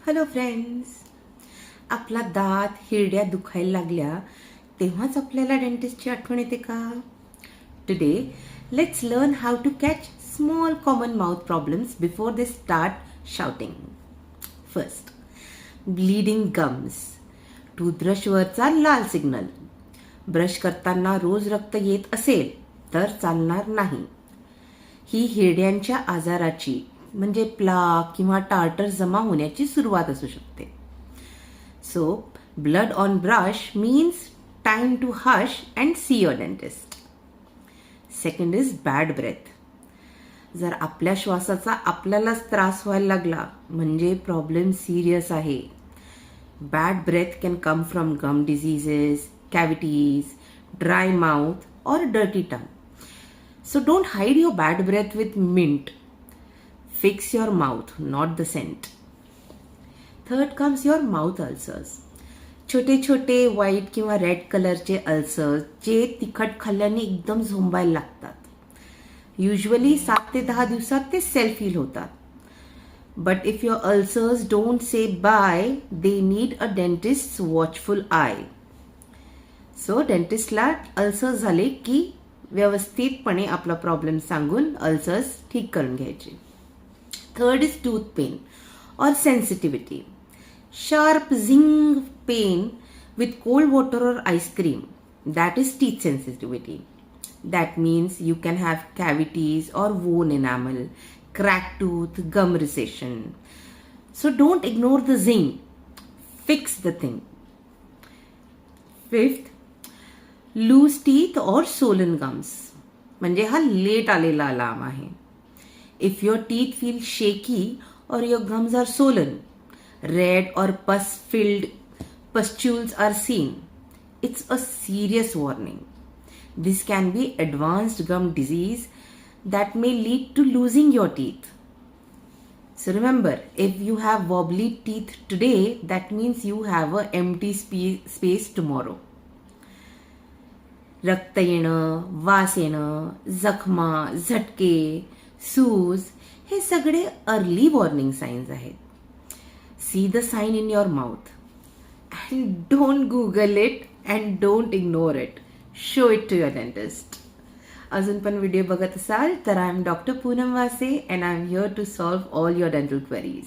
Hello friends. आपला दात हिरड्या दुखायला लागल्या तेव्हाच आपल्याला डेंटिस्टची आठवण येते का? Today let's learn how to catch small common mouth problems before they start shouting. First, bleeding gums. टूथब्रशवरचा लाल सिग्नल. ब्रश करताना रोज रक्त येत असेल तर चालणार नाही. ही हिरड्यांच्या आजाराची म्हणजे प्लाक किंवा टार्टर जमा होण्याची सुरुवात असू शकते. So blood on brush means time to hush and see your dentist. Second is bad breath. जर आपल्या श्वासाचा आपल्यालाच त्रास व्हायला लागला म्हणजे प्रॉब्लेम सिरियस आहे. Bad breath can come from gum diseases, cavities, dry mouth और dirty tongue. So don't hide your bad breath with mint. Fix your mouth, not the scent. Third comes your mouth ulcers. छोटे छोटे white किंवा red कलरचे ulcers जे तिखट खाल्ल्याने एकदम झोंबायला लागतात. युजली 7 ते 10 दिवसात ते सेल्फ हील होतात. But if your ulcers don't say bye, they need a dentist watchful eye. So डेंटिस्टला अल्सर्स झाले की व्यवस्थितपणे आपला प्रॉब्लेम सांगून अल्सर्स ठीक करून घ्यायचे. थर्ड इज टूथ पेन और सेन्सिटिव्हिटी. शार्प झिंग पेन विथ कोल्ड वॉटर और ice cream, that is teeth sensitivity. That means you can have cavities or worn enamel, cracked tooth, gum recession. So don't ignore the zing. Fix the thing. Fifth, loose teeth और swollen gums. म्हणजे हा late आलेला alarm आहे. If your teeth feel shaky और your gums are swollen, red और pus filled pustules are seen, it's a serious warning. This can be advanced gum disease that may lead to losing your teeth. So remember, if you have wobbly teeth today, that means you have a empty space tomorrow. रक्त येणं, वास येणं, जखमा, झटके, सूज हे सगळे early warning signs आहेत. See the sign in your mouth and don't Google it and don't ignore it. Show it to your dentist. अजून पण व्हिडिओ बघत असाल तर I am doctor Poonam Vase and I am here to solve all your dental queries.